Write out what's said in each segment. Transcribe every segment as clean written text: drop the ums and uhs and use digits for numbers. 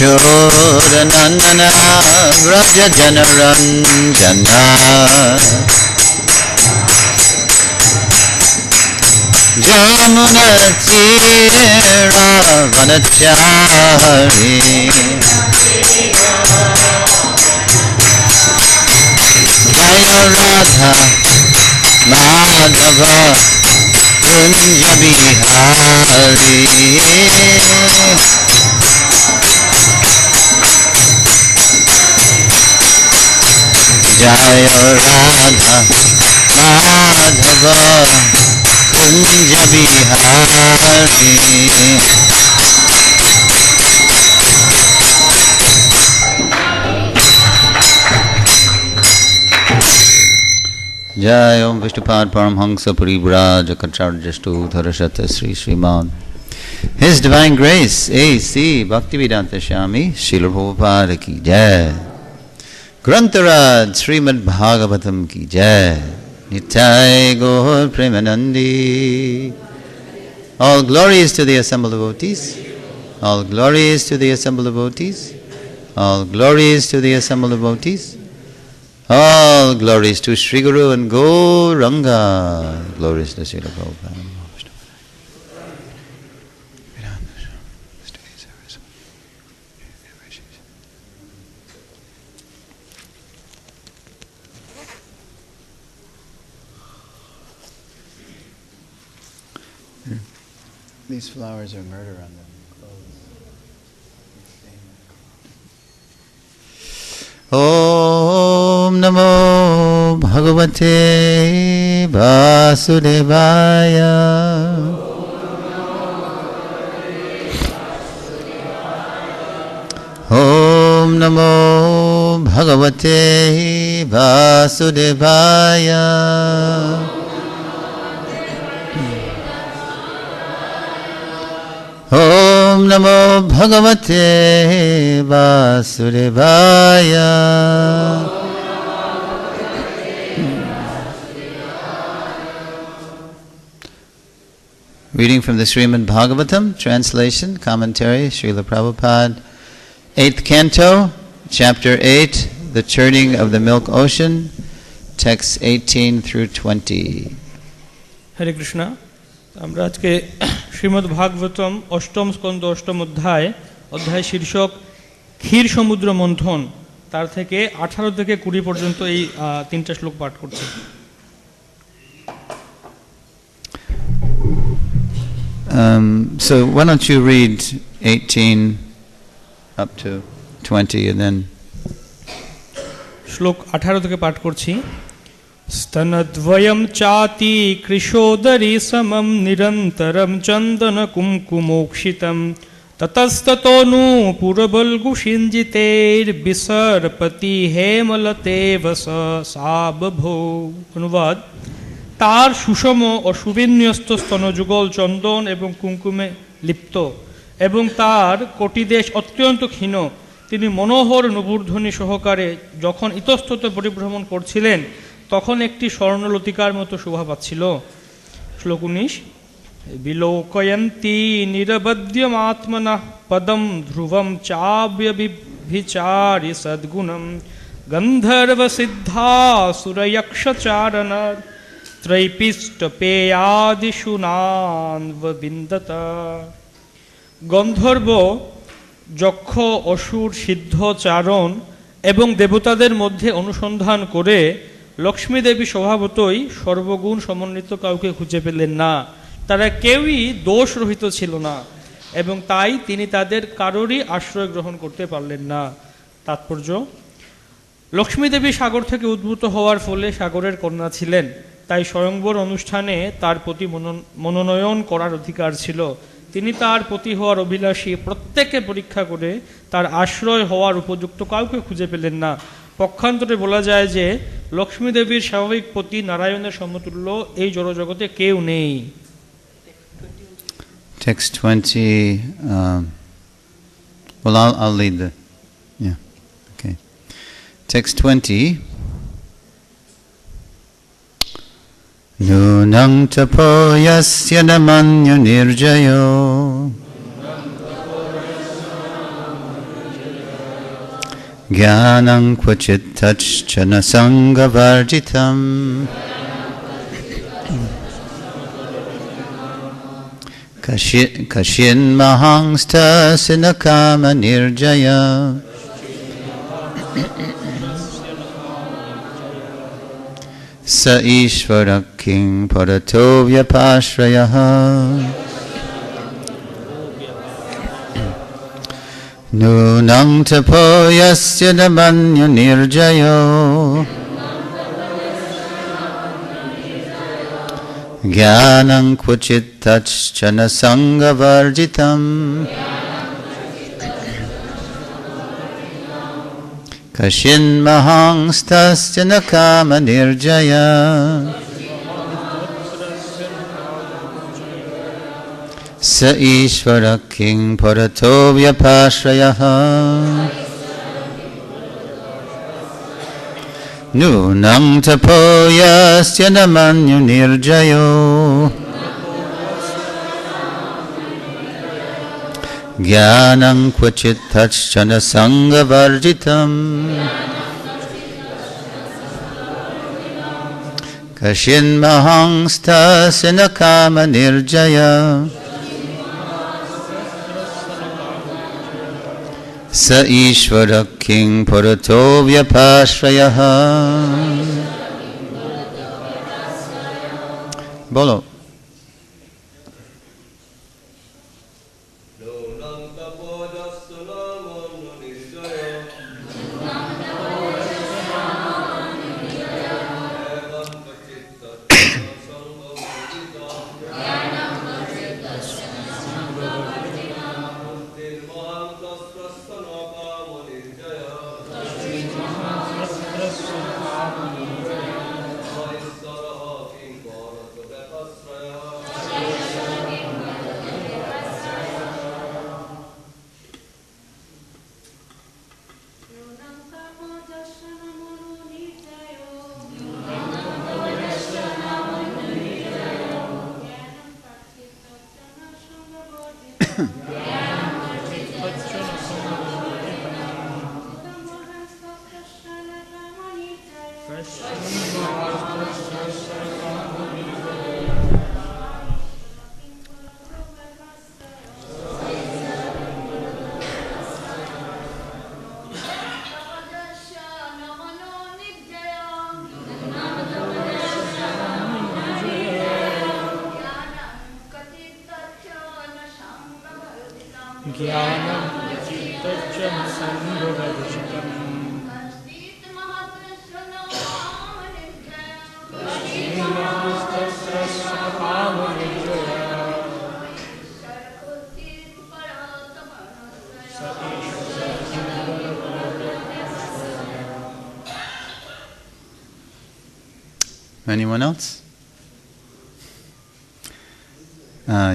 Shuranandana Vraja Janaranjana Jamuna Tira Vanachari Jaya Radha Madhava Kunja Bihari Jaya Radha Madhava Kunja Bihari Jai Om Vishnupad Paramhamsa Parivraj Kacharjastu Dharashata Sri Srimad His Divine Grace A.C. Bhaktivedanta Swami Srila Prabhupada Ki Jai Grantaraj Srimad Bhagavatam Ki Jai Nitai Gaur Premanandi. All glories to the assembled devotees. All glories to the assembled devotees. All glories to the assembled devotees. All glories to Sri Guru and Gauranga. Glories to Srila Prabhupada. These flowers are murder on them. Om Namo Bhagavate Vasudevaya. Om Namo Bhagavate Vasudevaya. Om Namo Bhagavate Vasudevaya. Reading from the Srimad Bhagavatam, translation, commentary, Srila Prabhupada, 8th Canto, Chapter 8, The Churning of the Milk Ocean, texts 18 through 20. Hare Krishna. আমরা আজকে শ্রীমদ্ ভাগবতম অষ্টম স্কন্ধ অষ্টম অধ্যায় শীর্ষক ক্ষীর সমুদ্র মন্থন তার থেকে 18 থেকে 20 পর্যন্ত এই তিনটা শ্লোক পাঠ করছি। So why don't you read 18 up to 20 and then শ্লোক 18 থেকে পাঠ করছি। स्तनद्वयं चाति कृशोदरी समं निरन्तरं चन्दनकुङ्कुमोक्षितं ततस्ततो नु पुरबल्गुषिञ्जितेर्विसर्पति हेमलतेव सा बभो। অনুবাদ, তার সুষম ও সুবিন্যস্ত স্তনযুগল চন্দন এবং কুঙ্কুমে লিপ্ত এবং তার কোটিদেশ অত্যন্ত ক্ষীণ। তিনি মনোহর নভূর্ধ্বনি সহকারে যখন ইতস্তত পরিভ্রমণ করছিলেন তখন একটি স্বর্ণলতিকার মতো শোভা পাচ্ছিল। শ্লোক 19, বিলোকয়ন্তি নিরবদ্যমাত্মনঃ পদম ধ্রুবম চাব্যভিচারি সদ্গুণম গন্ধর্ব সিদ্ধাসুরয়ক্ষচারণ ত্রৈপিষ্টপেয়াদিষু নান্ববিন্দত। গন্ধর্ব, যক্ষ, অসুর, সিদ্ধ, চারণ এবং দেবতাদের মধ্যে অনুসন্ধান করে লক্ষ্মী দেবী স্বভাবতই সর্বগুণ সমন্বিত কাউকে খুঁজে পেলেন না, তারা কেউই দোষ রহিত ছিল না এবং তাই তিনি তাদের কারোরই আশ্রয় গ্রহণ করতে পারলেন না। তাৎপর্য: লক্ষ্মী দেবী সাগর থেকে উদ্ভূত হওয়ার ফলে সাগরের কন্যা ছিলেন, তাই স্বয়ংবর অনুষ্ঠানে তার প্রতি মনোনয়ন করার অধিকার ছিল। তিনি তার পতি হওয়ার অভিলাষী প্রত্যেককে পরীক্ষা করে তার আশ্রয় হওয়ার উপযুক্ত কাউকে খুঁজে পেলেন না। পক্ষান্তরে বলা যায় যে লক্ষ্মী দেবীর স্বাভাবিক পতি নারায়ণের সমতুল্য এই জড়জগতে কেউ নেই। Text 20. Well, I'll lead the. Yeah. Okay. Text 20. Nunang tapo yasya namanyo nirjayo Gyanam kvachit tachchana sangavarjitam Kashin mahangsta sinakama nirjaya Sa Ishvara King Parato Vyapashrayaha Nunang tapo yasya namanyo nirjayo Gyanam kvachit tachchana sangavarjitam Kashin mahangstasya nakama nirjaya Sa Ishvara King Parato Vyapashrayaha Nunang tapo yasya namanyo nirjayo Gyanam kvachit tachchana sangavarjitam Kashin mahangstasya nakama nirjaya Sa Ishvara King Parato Vyapashrayaha Bolo Anyone else?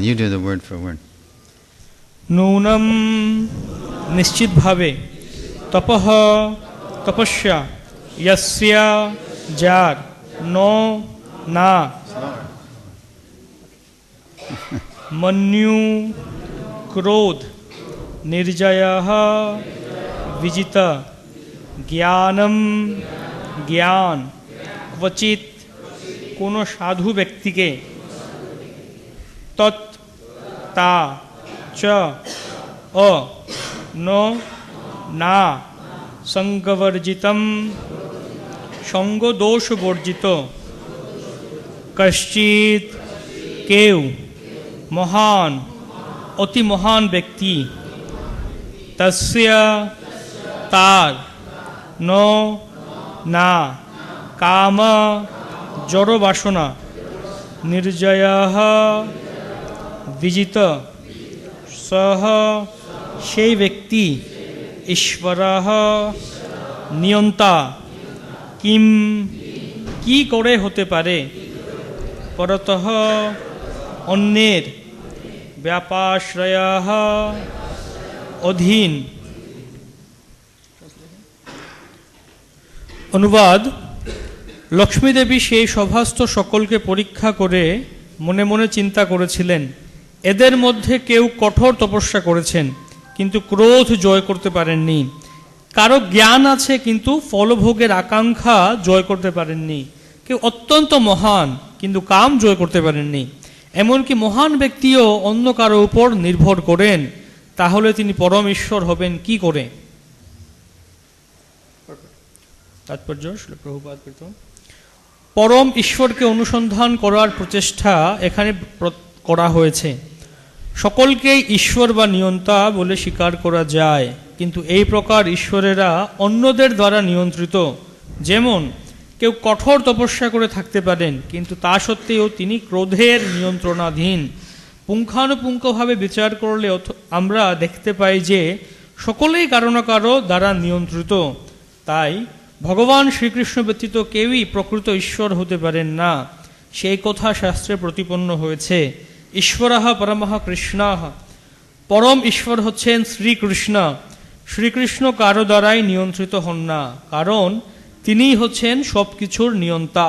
You do the word for word. নূনম নিশ্চিত ভাবে, তপঃ তপস্যা, ইয়স্যা যার, no না, মন্যু ক্রোধ, নির্জয়ঃ বিজিতা, জ্ঞানম জ্ঞান, ক্বচিৎ কোনো সাধু ব্যক্তিকে, তৎ তা চ অ ন না, সঙ্গবর্জিতম সঙ্গদোষ বর্জিত, কশ্চিৎ কেউ, মহান অতি মহান ব্যক্তি তস্য তার ন না কাম জড় বাসনা নির্জয়ঃ বিজিত সহ সেই ব্যক্তি ঈশ্বরঃ নিয়ন্তা কিম কি করে হতে পারে পরতঃ অন্যের ব্যাপাশ্রয়ঃ অধীন। অনুবাদ: লক্ষ্মী দেবী সেই সভাস্থ সকলকে পরীক্ষা করে মনে মনে চিন্তা করেছিলেন, এদের মধ্যে কেউ কঠোর তপস্যা করেছেন কিন্তু ক্রোধ জয় করতে পারেননি, কারো জ্ঞান আছে কিন্তু ফলভোগের আকাঙ্ক্ষা জয় করতে পারেননি, কেউ অত্যন্ত মহান কিন্তু কাম জয় করতে পারেননি, এমনকি মহান ব্যক্তিও অন্য কারো উপর নির্ভর করেন, তাহলে তিনি পরম ঈশ্বর হবেন কি করে? তাৎপর্য: শ্রীল প্রভুপাদ কৃত। পরম ঈশ্বরকে অনুসন্ধান করার প্রচেষ্টা এখানে করা হয়েছে। সকলকেই ঈশ্বর বা নিয়ন্তা বলে স্বীকার করা যায়, কিন্তু এই প্রকার ঈশ্বরেরা অন্যদের দ্বারা নিয়ন্ত্রিত। যেমন কেউ কঠোর তপস্যা করে থাকতে পারেন কিন্তু তা সত্ত্বেও তিনি ক্রোধের নিয়ন্ত্রণাধীন। পুঙ্খানুপুঙ্খভাবে বিচার করলে আমরা দেখতে পাই যে সকলেই কারো না কারো দ্বারা নিয়ন্ত্রিত। তাই ভগবান শ্রীকৃষ্ণ ব্যতীত কেউই প্রকৃত ঈশ্বর হতে পারেন না, সেই কথা শাস্ত্রে প্রতিপন্ন হয়েছে। ঈশ্বরঃ পরমঃ কৃষ্ণঃ, পরম ঈশ্বর হচ্ছেন শ্রীকৃষ্ণ। শ্রীকৃষ্ণ কারো দ্বারাই নিয়ন্ত্রিত হন না, কারণ তিনিই হচ্ছেন সব কিছুর নিয়ন্তা,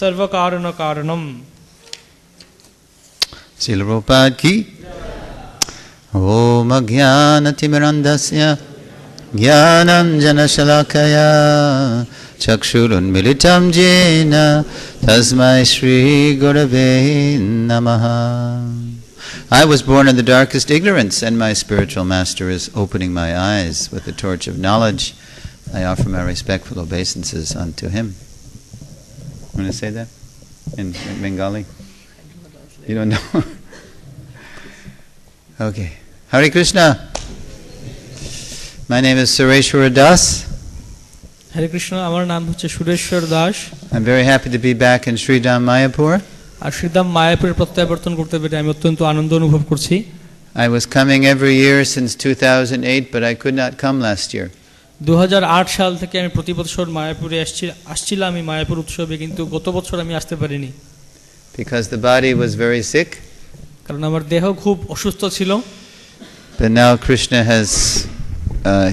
সর্বকারণ কারণম। শ্রীল প্রভুপাদ কি। ওম অজ্ঞানতিমিরন্ধস্য জ্ঞানাঞ্জনশলাকয়া চক্ষুরুন্মিলিতং येन তস্मै শ্রীগুরবে নমঃ। I was born in the darkest ignorance, and my spiritual master is opening my eyes with the torch of knowledge. I offer my respectful obeisances unto him. You want to say that in Bengali? You don't know? Okay. Hare Krishna. My name is Sureswara Das. Hare Krishna, আমার নাম হচ্ছে Sureshwar Das. I'm very happy to be back in Sridham Mayapur. আর শ্রীধাম মায়াপুরে প্রত্যাবর্তন করতে পেরে আমি অত্যন্ত আনন্দ অনুভব করছি। I was coming every year since 2008, but I could not come last year. 2008 সাল থেকে আমি প্রতি বছর মায়াপুরে আসছিলাম এই মায়াপুর উৎসবে, কিন্তু গত বছর আমি আসতে পারিনি। Because the body was very sick. কারণ আমার দেহ খুব অসুস্থ ছিল। But now Krishna has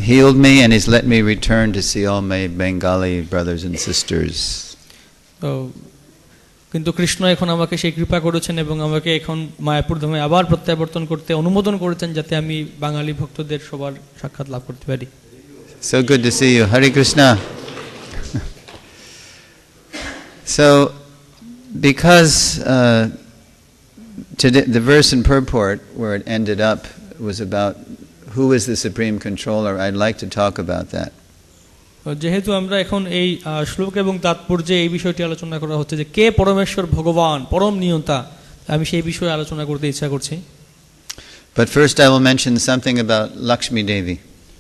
healed me and he's let me return to see all my Bengali brothers and sisters. কিন্তু কৃষ্ণ এখন আমাকে সেই কৃপা করেছেন এবং আমাকে এখন মায়াপুর ধামে আবার প্রত্যাবর্তন করতে অনুমোদন করেছেন, যাতে আমি বাঙালি ভক্তদের সবার সাক্ষাৎ লাভ করতে পারি। So good to see you. Hare Krishna. So because today, the verse and purport where it ended up was about who is the supreme controller, I'd like to talk about that. যেহেতু আমরা এখন এই শ্লোক এবং তাৎপর্যে এই বিষয়টি আলোচনা করা হচ্ছে যে কে পরমেশ্বর ভগবান পরম নিয়ন্তা, আমি সেই বিষয়ে আলোচনা করতে ইচ্ছা করছি। But first I will mention something about Lakshmi Devi.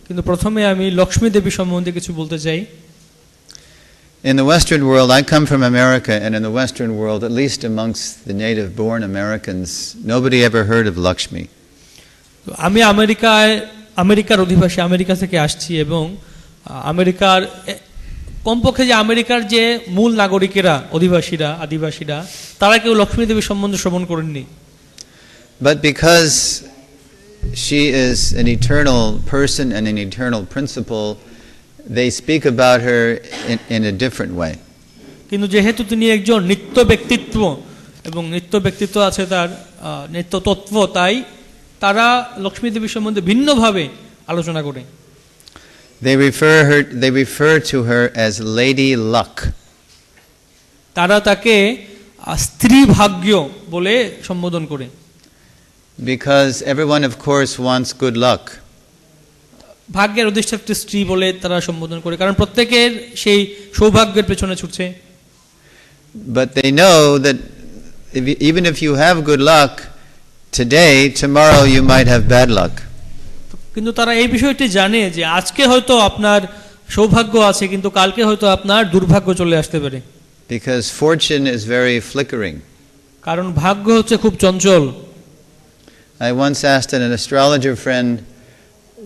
কিন্তু প্রথমে আমি লক্ষ্মী দেবী সম্বন্ধে কিছু বলতে চাই। In the Western world, I come from America, and in the Western world, at least amongst the native-born Americans, nobody ever heard of Lakshmi. আমি আমেরিকার অধিবাসী, আমেরিকা থেকে আসছি এবং আমেরিকার কমপক্ষে যে আমেরিকার যে মূল নাগরিকেরা, অধিবাসীরা, আদিবাসীরা, তারা কেউ লক্ষ্মী দেবী সম্বন্ধে শ্রবণ করেননি। But because she is an eternal person and an eternal principle, they speak about her in a different way. কিন্তু যেহেতু তিনি একজন নিত্য ব্যক্তিত্ব এবং নিত্য ব্যক্তিত্ব আছে তার নিত্য তত্ত্ব, তাই তারা লক্ষ্মী দেবী সম্বন্ধে ভিন্নভাবে আলোচনা করে। They refer to her as Lady Luck. তারা তাকে স্ত্রী ভাগ্য বলে সম্বোধন করে। Because everyone of course wants good luck. ভাগ্যের অধিষ্ঠাত্রী স্ত্রী বলে তারা সম্বোধন করে, কারণ প্রত্যেকের সেই সৌভাগ্যের পেছনে ছুটছে। But they know that even if you have good luck, today, tomorrow you might have bad luck. কিন্তু তারা এই বিষয়টি জানে যে আজকে হয়তো আপনার সৌভাগ্য আছে, কিন্তু কালকে হয়তো আপনার দুর্ভাগ্য চলে আসতে পারে। Because fortune is very flickering. কারণ ভাগ্য হচ্ছে খুব চঞ্চল। I once asked an astrologer friend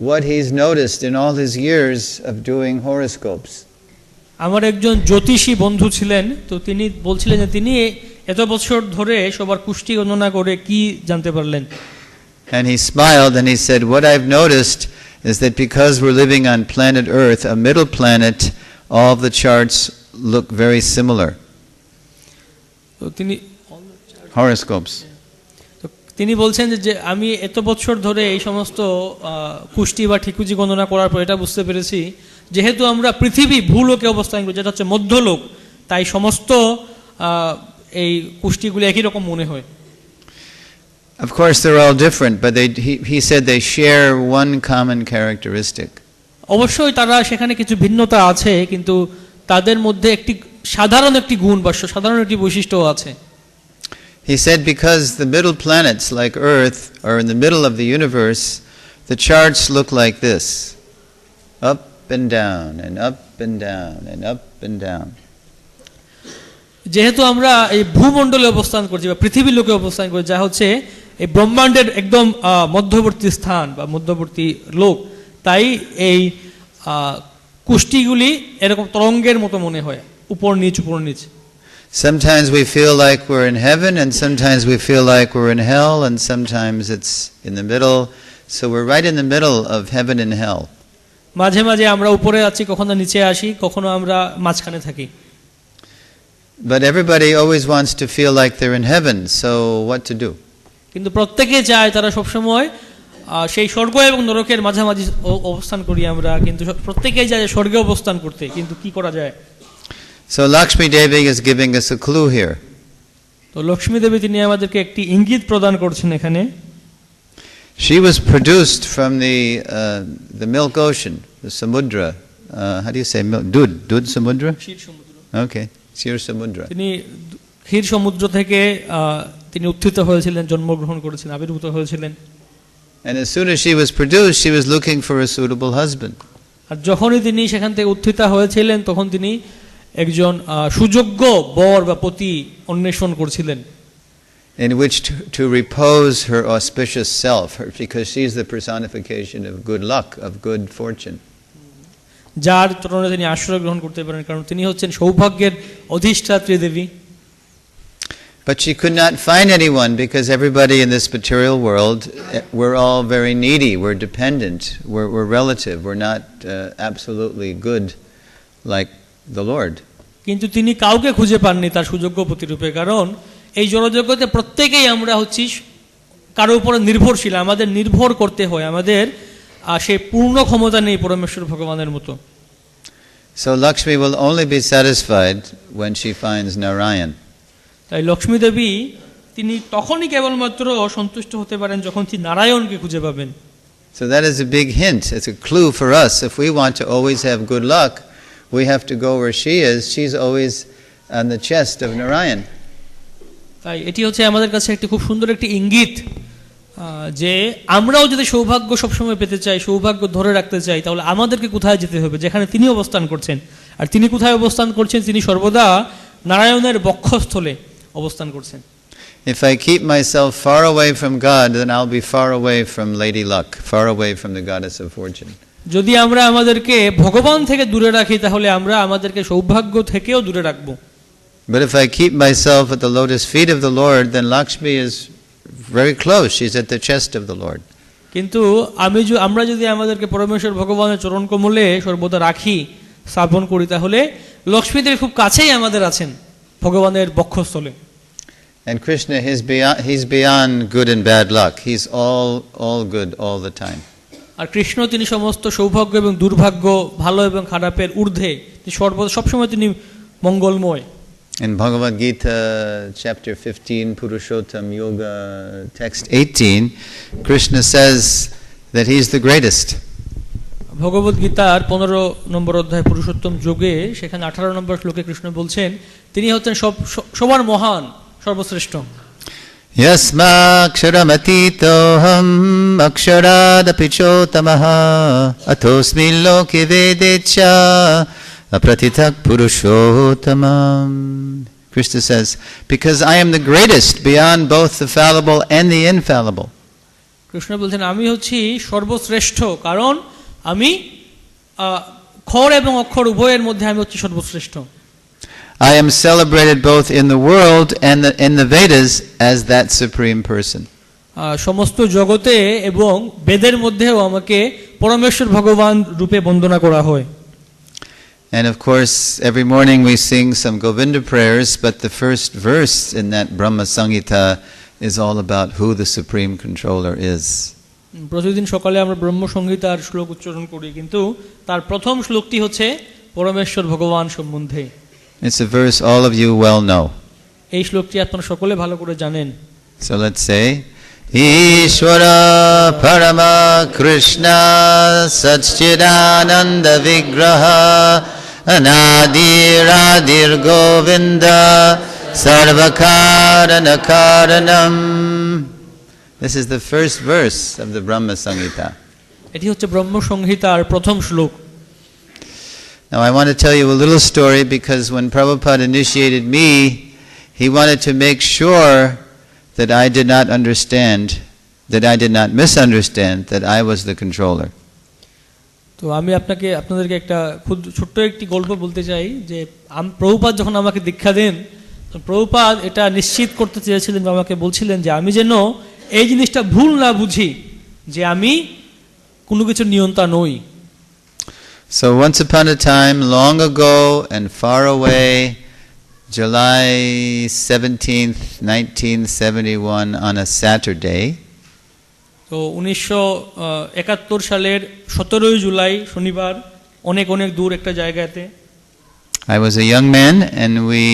what he's noticed in all his years of doing horoscopes. আমার একজন জ্যোতিষী বন্ধু ছিলেন, তো তিনি বলছিলেন যে তিনি এত বছর ধরে সবার কুষ্টি গণনা করে কি জানতে পারলেন। And he smiled and he said, what I've noticed is that because we're living on planet Earth, a middle planet, all of the charts look very similar. তো তিনি Horoscopes. তো তিনি বলছেন যে আমি এত বছর ধরে এই সমস্ত কুষ্টি বা ঠিকুজি গণনা করার পর এটা বুঝতে পেরেছি, যেহেতু আমরা পৃথিবী ভূলোকে অবস্থান করি, যেটা হচ্ছে মধ্যলোক, তাই সমস্ত এই কুষ্টিগুলি একই রকম মনে হয়। Of course they're all different, but he said they share one common characteristic. অবশ্যই তারা সেখানে কিছু ভিন্নতা আছে, কিন্তু তাদের মধ্যে একটি সাধারণ একটি গুণ বা সাধারণ একটি বৈশিষ্ট্য আছে। He said because the middle planets like Earth are in the middle of the universe, the charts look like this. Up and down and up and down and up and down. যেহেতু আমরা এই ভূমণ্ডলে অবস্থান করছি বা পৃথিবীর লোকে অবস্থান করছি, যা হচ্ছে এই ব্রহ্মাণ্ডের একদম মধ্যবর্তী স্থান বা মধ্যবর্তী লোক, তাই এই কুষ্টিগুলি এরকম তরঙ্গের মতো মনে হয়, উপর নিচ উপর নিচ। Sometimes we feel like we're in heaven and sometimes we feel like we're in hell and sometimes it's in the middle. So we're right in the middle of heaven and hell. মাঝে মাঝে আমরা উপরে আছি, কখনো নিচে আসি, কখনো আমরা মাঝখানে থাকি। But everybody always wants to feel like they're in heaven, so what to do? কিন্তু প্রত্যেকে চায় তারা সবসময় সেই স্বর্গ এবং নরকের মাঝামাঝি অবস্থান করি আমরা, কিন্তু প্রত্যেকেই চায় স্বর্গে অবস্থান করতে, কিন্তু কি করা যায়? So Lakshmi Devi is giving us a clue here. তো লক্ষ্মী দেবী তিনি আমাদেরকে একটি ইঙ্গিত প্রদান করছেন এখানে। She was produced from the milk ocean, the samudra. How do you say milk? Dud samudra? ক্ষীর সমুদ্র। Okay, Ksir samudra. তিনি ক্ষীর সমুদ্র থেকে তিনি উত্থিত হয়েছিলেন, জন্মগ্রহণ করেছিলেন, আবির্ভূত হয়েছিলেন। And as soon as she was produced, she was looking for a suitable husband. আর যখনই তিনি সেখান থেকে উত্থিত হয়েছিলেন, তখন তিনি একজন সুযোগ্য বর বা পতি অন্বেষণ করছিলেন। In which to repose her auspicious self, because she's the personification of good luck, of good fortune. যার চরণে তিনি আশ্রয় গ্রহণ করতে পারেন, কারণ তিনি হচ্ছেন সৌভাগ্যের অধিষ্ঠাত্রী দেবী। But she could not find anyone because everybody in this material world, we're all very needy, we're dependent, we're relative, we're not absolutely good like the Lord. কিন্তু তিনি কাউকে খুঁজে পাননি তার সুযোগ্য প্রতিরূপে, কারণ এই জড়জগতে প্রত্যেকেই আমরা হচ্ছি কারো উপরে নির্ভরশীল, আমাদের নির্ভর করতে হয়, আমাদের সেই পূর্ণ ক্ষমতা নেই পরমেশ্বর ভগবানের মতো। So Lakshmi will only be satisfied when she finds Narayan. তাই লক্ষ্মী দেবী তিনি তখনই কেবলমাত্র সন্তুষ্ট হতে পারেন যখন তিনি নারায়ণকে খুঁজে পাবেন। So that is a big hint, it's a clue for us. If we want to always have good luck, we have to go where she is. She's always on the chest of Narayan. তাই এটি হচ্ছে আমাদের কাছে একটি খুব সুন্দর একটি ইঙ্গিত যে আমরাও যদি সৌভাগ্য সবসময় পেতে চাই, সৌভাগ্য ধরে রাখতে চাই, তাহলে আমাদেরকে কোথায় যেতে হবে? যেখানে তিনি অবস্থান করছেন। আর তিনি কোথায় অবস্থান করছেন? তিনি সর্বদা নারায়ণের বক্ষস্থলে অবস্থান করছেন। If I keep myself far away from God, then I'll be far away from Lady Luck, far away from the goddess of fortune. যদি আমরা আমাদেরকে ভগবান থেকে দূরে রাখি, তাহলে আমরা আমাদেরকে সৌভাগ্য থেকেও দূরে রাখবো। But if I keep myself at the lotus feet of the Lord, then Lakshmi is very close. She's at the chest of the Lord. কিন্তু আমরা যদি আমাদেরকে পরমেশ্বর ভগবানের চরণ কমলে সর্বদা রাখি, স্থাপন করি, তাহলে লক্ষ্মীদেবী খুব কাছেই আমাদের আছেন, ভগবানের বক্ষস্থলে। And Krishna, he's beyond good and bad luck. He's all good all the time. আর কৃষ্ণ তিনি সমস্ত সৌভাগ্য এবং দুর্ভাগ্য, ভালো এবং খারাপের ঊর্ধ্বে, সবসময় তিনি মঙ্গলময়। In Bhagavad Gita, chapter 15, Purushottam Yoga, text 18, Krishna says that he's the greatest. ভগবদ গীতার 15 নম্বর অধ্যায় পুরুষোত্তম যোগে, সেখানে 18 নম্বর শ্লোকে কৃষ্ণ বলছেন তিনি হচ্ছেন সবার মহান, সর্বশ্রেষ্ঠ। Yasmaksharamatoham aksharaadapi chotamaha atosmi loke vedecha apratitak purushottamam. Krishna says, because I am the greatest beyond both the fallible and the infallible. Krishna বলছেন আমি হচ্ছি সর্বশ্রেষ্ঠ, কারণ আমি ক্ষর এবং অক্ষর উভয়ের মধ্যে আমি হচ্ছি সর্বশ্রেষ্ঠ। I am celebrated both in the world and in the Vedas as that supreme person. সমস্ত জগতে এবং বেদের মধ্যেও আমাকে পরমেশ্বর ভগবান রূপে বন্দনা করা হয়। And of course, every morning we sing some Govinda prayers, but the first verse in that Brahma Samhita is all about who the supreme controller is. প্রতিদিন সকালে আমরা ব্রহ্ম সংহিতার শ্লোক উচ্চারণ করি, কিন্তু তার প্রথম শ্লোকটি হচ্ছে পরমেশ্বর ভগবান সম্বন্ধে। It's a verse all of you well know. এই শ্লোকটি আপনারা সকলে ভালো করে জানেন। So let's say, Ishvara Parama Krishna Satchidananda Vigraha Anadiradir Govinda Sarvakarana Karanam. This is the first verse of the Brahma Samhita. এটি হচ্ছে ব্রহ্ম সংহিতার প্রথম শ্লোক। Now I want to tell you a little story, because when Prabhupada initiated me, he wanted to make sure that I did not understand, that I did not misunderstand that I was the controller. তো আমি আপনাদেরকে একটা ছোট্ট একটি গল্প বলতে চাই যে প্রভুপাদ যখন আমাকে দীক্ষা দেন, তো প্রভুপাদ এটা নিশ্চিত করতে চেয়েছিলেন, আমাকে বলছিলেন যে আমি যেন এই জিনিসটা ভুল না বুঝি যে আমি কোনো কিছু নিয়ন্তা নই। So once upon a time, long ago and far away, July 17th, 1971, on a Saturday, তো 1971 সালের 17 জুলাই শনিবার অনেক অনেক দূর একটা জায়গাতে I was a young man, and we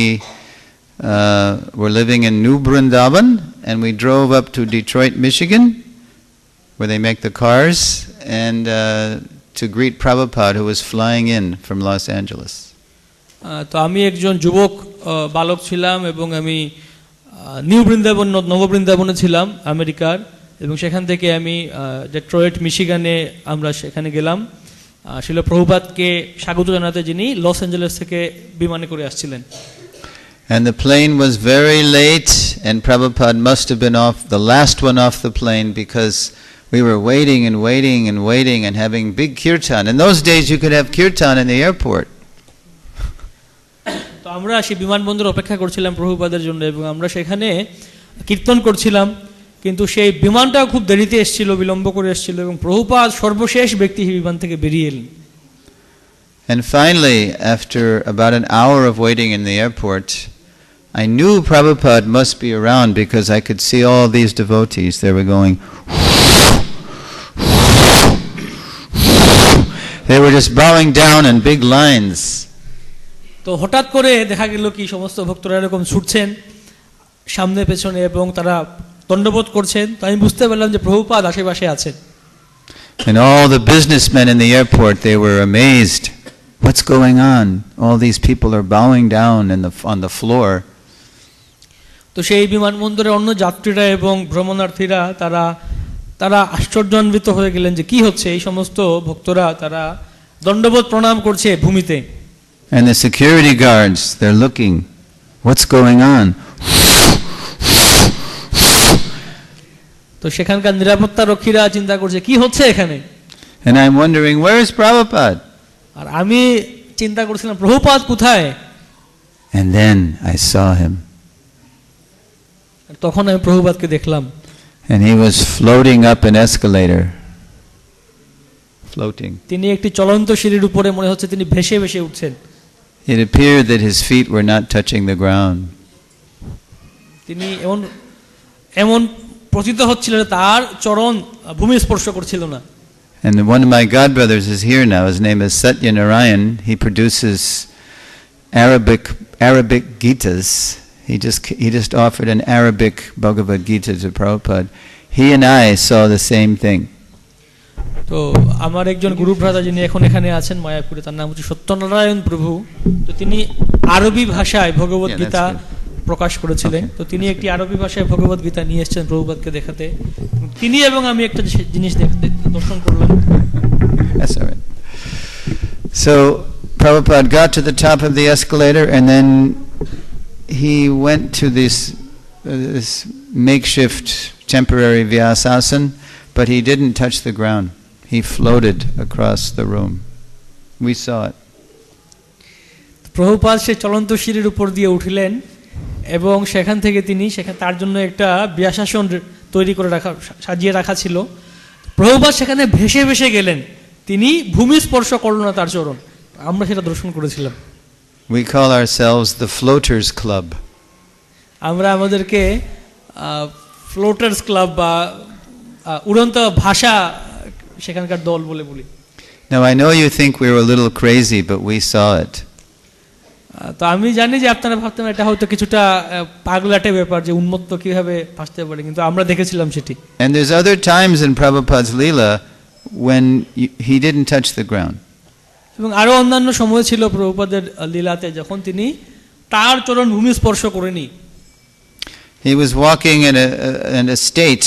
were living in New Vrindavan, and we drove up to Detroit, Michigan, where they make the cars, and to greet Prabhupada, who was flying in from Los Angeles. তো আমি একজন যুবক বালক ছিলাম এবং আমি new Vrindavan নব বৃন্দাবনে ছিলাম আমেরিকার, এবং সেখান থেকে আমি ডেট্রয়েট মিশিগানে আমরা সেখানে গেলাম শিল প্রভুপাদকে স্বাগত জানাতে, যিনি লস অ্যাঞ্জেলেস থেকে বিমানে করে আসছিলেন। And the plane was very late, and Prabhupada must have been the last one off the plane, because we were waiting and waiting and waiting and having big kirtan. In those days you could have kirtan in the airport. তো আমরা সেই বিমানবন্দরে অপেক্ষা করছিলাম প্রভুপাদের জন্য, এবং আমরা সেখানে কীর্তন করছিলাম, কিন্তু সেই বিমানটাও খুব দেরিতে এসেছিল, বিলম্ব করে এসেছিল, এবং প্রভুপাদ সর্বশেষ ব্যক্তি বিমান থেকে বেরিয়ে এলেন। And finally, after about an hour of waiting in the airport, I knew Prabhupada must be around, because I could see all these devotees. They were going, they were just bowing down in big lines. তো হঠাৎ করে দেখা গেল কি সমস্ত ভক্তরা এরকম ছুটছেন সামনে পেছনে, এবং তারা দণ্ডবোধ করছেন। তো আমি বুঝতে পারলাম যে প্রভুপাদ আশেপাশে আছেন। And all the businessmen in the airport, they were amazed. What's going on? All these people are bowing down on the floor. তো সেই বিমানবন্দরে অন্য যাত্রীরা এবং ভ্রমণার্থীরা তারা আশ্চর্যান্বিত হয়ে গেলেন যে কি হচ্ছে, এই সমস্ত ভক্তরা তারা দণ্ডবোধ প্রণাম করছে ভূমিতে। And the security guards, they're looking, what's going on? তো সেখানকার নিরাপত্তা রক্ষীরা চিন্তা করছে কি হচ্ছে এখানে। And I'm wondering, where is Prabhupada? আর আমি চিন্তা করছিলাম প্রভুপাদ কোথায়। And then I saw him. তখন আমি প্রভুপাদকে দেখলাম। And he was floating up an escalator. Floating. তিনি একটি চলন্ত সিঁড়ির উপরে, মনে হচ্ছে তিনি ভেসে ভেসে উঠছেন। It appeared that his feet were not touching the ground. তিনি এমন প্রতীত হচ্ছিল তার চরণ ভূমি স্পর্শ করছিল না। And one of my godbrothers is here now. His name is Satya Narayan. He produces Arabic Gitas. He just offered an Arabic Bhagavad Gita to Prabhupada. He and I saw the same thing. তো আমার একজন গুরু ভ্রাতা যিনি এখন এখানে আছেন মায়াপুরে, তার নাম হচ্ছে সত্যনারায়ণ প্রভু। তো তিনি আরবি ভাষায় ভগবত গীতা প্রকাশ করেছিলেন। তো তিনি একটি আরবি ভাষায় ভগবত গীতা নিয়ে এসেছেন প্রভুপাদকে দেখাতে। তিনি এবং আমি একটা জিনিস দর্শন করলাম। That's all right. So Prabhupada got to the top of the escalator and then he went to this makeshift temporary Vyasasan, but he didn't touch the ground. He floated across the room. We saw it. Prabhupada সে চলন্ত সিঁড়ির উপর দিয়ে উঠলেন এবং সেখান থেকে তিনি তার জন্য একটা ব্যাসাসন তৈরি করে সাজিয়ে রাখা ছিল। প্রভুপাদ সেখানে ভেসে ভেসে গেলেন, তিনি ভূমি স্পর্শ করল না তার চরণ। আমরা সেটা দর্শন করেছিলাম। We call ourselves the Floaters Club. আমরা আমাদেরকে ফ্লোটার্স ক্লাব বা উড়ন্ত ভাষা সেখানকার দল বলে বলি। Now I know you think we were a little crazy, but we saw it. তো আমি জানি যে আপনারা ভাবতেন এটা হয়তো কিছুটা পাগলাটে ব্যাপার, যে উন্মত্ত কিভাবে ভাসতে পারে, কিন্তু আমরা দেখেছিলাম সেটি। And there's other times in Prabhupada's Leela when he didn't touch the ground. এবং আরো অন্যান্য সময় ছিল প্রভুপাদের লীলাতে যখন তিনি তার চরণ ভূমি স্পর্শ করেনি। He was walking in a state,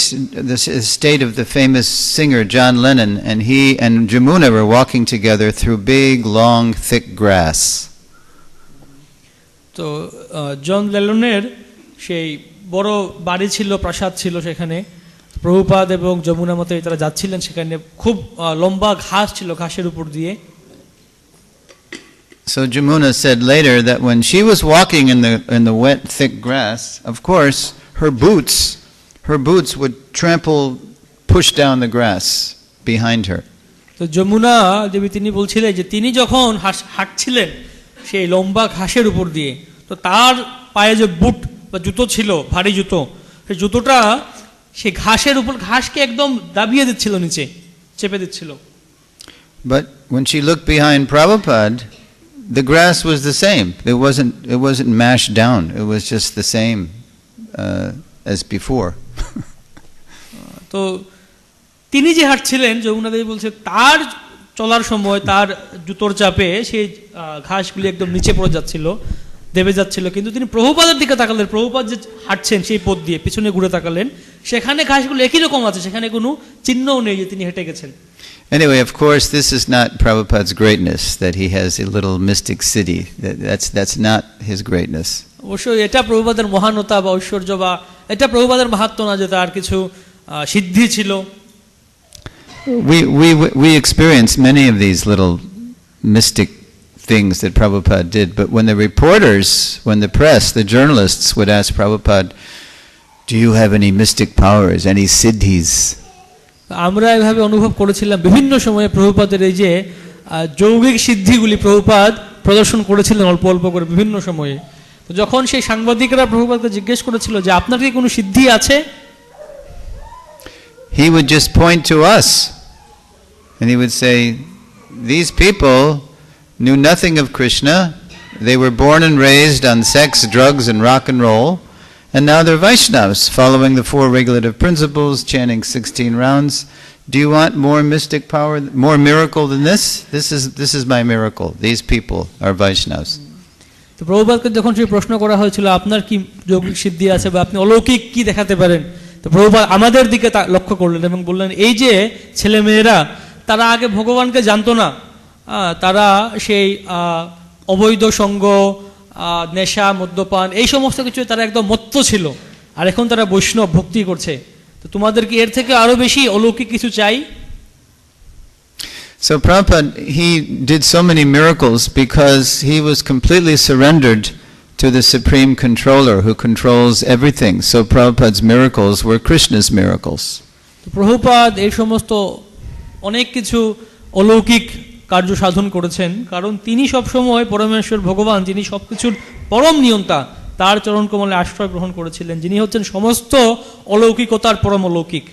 the state of the famous singer John Lennon, and he and Jamuna were walking together through big, long, thick grass. তো জন লেননের সেই বড় বাড়ি ছিল, প্রাসাদ ছিল সেখানে। প্রভুপাদ এবং যমুনা মতে তারা যাচ্ছিলেন, সেখানে খুব লম্বা ঘাস ছিল, ঘাসের উপর দিয়ে। So Jamuna said later that when she was walking in the wet, thick grass, of course, her boots would push down the grass behind her. তো যমুনা দেবী তিনি বলছিলেন যে তিনি যখন হাঁটছিলেন সেই লম্বা ঘাসের উপর দিয়ে, তো তার পায়ে যে বুট বা জুতো ছিল, ভারী জুতো, সেই জুতোটা সেই ঘাসের উপর, ঘাসকে একদম দাবিয়ে দিচ্ছিল, নিচে চেপে দিচ্ছিল। But when she looked behind Prabhupada, the grass was the same. It wasn't mashed down. It was just the same as before. তো তিনি যে হাঁটছিলেন, যমুনা দেবী বলছে তার চলার সময় তার জুতোর চাপে সেই ঘাসগুলি একদম নিচে পড়ে যাচ্ছিল, দেবে যাচ্ছিল, কিন্তু তিনি প্রভুপাদের দিকে তাকালেন, প্রভুপাদ যে হাঁটছেন সেই পথ দিয়ে পিছনে ঘুরে তাকালেন, সেখানে ঘাসগুলো একই রকম আছে, সেখানে কোনো চিহ্নও নেই যে তিনি হেঁটে গেছেন। Anyway, of course, this is not Prabhupada's greatness, that he has a little mystic city. That's not his greatness. অবশ্যই এটা প্রভুপাদের মহানতা বা ঐশ্বর্য, বা এটা প্রভুপাদের মাহাত্ম্য না যে তার কিছু সিদ্ধি ছিল। We experienced many of these little mystic things that Prabhupada did, but when the press, the journalists would ask Prabhupada, do you have any mystic powers, any siddhis? আমরা এভাবে অনুভব করেছিলাম বিভিন্ন সময়ে প্রভুপাদের এই যে যৌগিক সিদ্ধিগুলি প্রভুপাদ প্রদর্শন করেছিলেন অল্প অল্প করে বিভিন্ন সময়ে। তো যখন সেই সাংবাদিকরা প্রভুপাদকে জিজ্ঞেস করেছিল যে আপনার কি কোনো সিদ্ধি আছে, he would just point to us and he would say, these people knew nothing of Krishna, they were born and raised on sex, drugs and rock and roll, and now they're Vaishnavas following the 4 regulative principles, chanting 16 rounds. Do you want more mystic power, more miracle than this? This is my miracle. These people are Vaishnavas. তো প্রভুপাদকে যখন সেই প্রশ্ন করা হয়েছিল আপনার কি যৌগিক সিদ্ধি আছে বা আপনি অলৌকিক কি দেখাতে পারেন, তো প্রভুপাদ আমাদের দিকে লক্ষ্য করলেন এবং বললেন, এই যে ছেলে মেয়েরা তারা আগে ভগবানকে জানতো না, তারা সেই অবৈধ সঙ্গ, নেশা, মদ্যপান এই সমস্ত কিছু তারা একদম মত্ত ছিল, আর এখন তারা বৈষ্ণব ভক্তি করছে। তো তোমাদের কি এর থেকে আরো বেশি অলৌকিক কিছু চাই? So Prabhupada, he did so many miracles because he was completely surrendered to the supreme controller who controls everything. So Prabhupada's miracles were Krishna's miracles. তো প্রভুপাদ এই সমস্ত অনেক কিছু অলৌকিক কার্য সাধন করেছেন, কারণ তিনি সব সময় পরমেশ্বর ভগবান, যিনি সবকিছুর পরম নিয়ন্তা, তার চরণ কমলে আশ্রয় গ্রহণ করেছিলেন, যিনি হচ্ছেন সমস্ত অলৌকিকতার পরম অলৌকিক।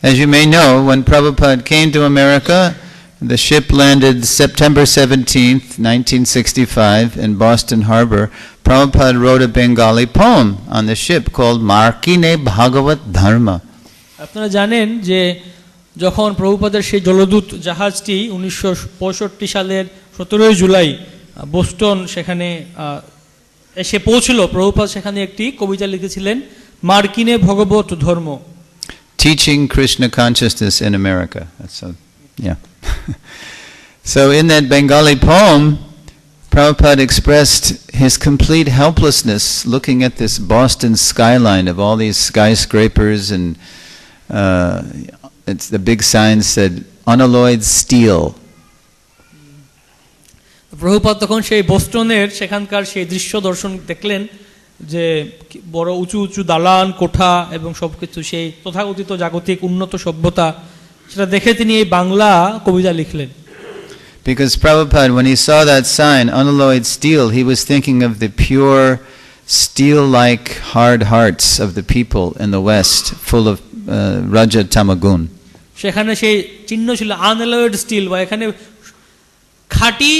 As you may know, when Prabhupada came to America, the ship landed September 17th, 1965 in Boston Harbor. Prabhupada wrote a Bengali poem on the ship called Markine Bhagavat Dharma. আপনারা জানেন যে যখন প্রভুপাদের সেই জলদূত জাহাজটি 1965 সালের 17 জুলাই বোস্টন সেখানে এসে পৌঁছলো, প্রভুপাদ সেখানে একটি কবিতা লিখেছিলেন, মার্কিনে ভগবত ধর্ম, teaching Krishna consciousness in America. That's so, yeah. So in that Bengali poem, Prabhupada expressed his complete helplessness looking at this Boston skyline of all these skyscrapers, and it's the big sign said unalloyed steel. Prabhupada তখন সেই বোস্টনের সেখানকার সেই দৃশ্য দর্শন দেখলেন, যে বড় উঁচু উঁচু দালান কোঠা এবং সবকিছু সেই তথাকথিত জাগতিক উন্নত সভ্যতা, সেটা দেখে তিনি এই বাংলা কবিতা লিখলেন। Because Prabhupada, when he saw that sign, unalloyed steel, he was thinking of the pure steel-like hard hearts of the people in the West, full of Raja Tamagun. সেখানে সেই চিহ্ন ছিল আনঅ্যালয়েড স্টিল, বা এখানে খাঁটি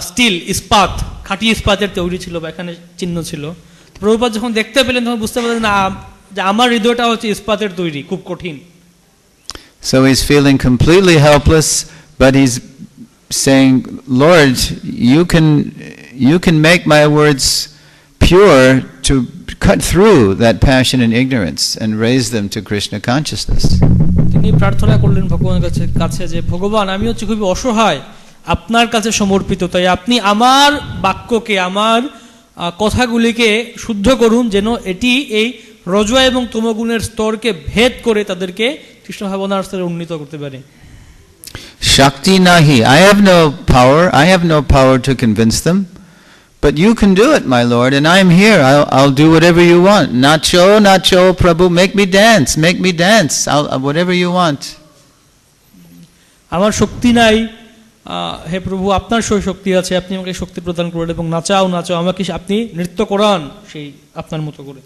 স্টিল, ইস্পাত, খাঁটি ইস্পাতের তৈরি ছিল, বা এখানে চিহ্ন ছিল। প্রভুপাদ যখন দেখতে পেলেন তখন বুঝতে পারলেন না যে আমার হৃদয়টা হচ্ছে ইস্পাতের তৈরি, খুব কঠিন। So he's feeling completely helpless, but he's saying, Lord, you can make my words pure to cut through that passion and ignorance and raise them to Krishna consciousness. তিনি প্রার্থনা করলেন ভগবানের কাছে যে ভগবান, আমি হচ্ছে খুবই অসহায়, আপনার কাছে সমর্পিত, তাই আপনি আমার বাক্যকে, আমার কথাগুলিকে শুদ্ধ করুন, যেন এটি এই রজ এবং তমগুণের স্তরকে ভেদ করে তাদেরকে কৃষ্ণ ভাবনার স্তরে উন্নীত করতে পারে। Shakti nahi, I have no power to convince them, but you can do it, my Lord, and I am here. I'll do whatever you want. Nacho, Prabhu, make me dance. I'll whatever you want. আমার শক্তি নাই, হে প্রভু আপনার সেই শক্তি আছে, আপনি আমাকে শক্তি প্রদান করুন এবং নাচাও, আমাকে আপনি নৃত্য করান সেই আপনার মতো করে।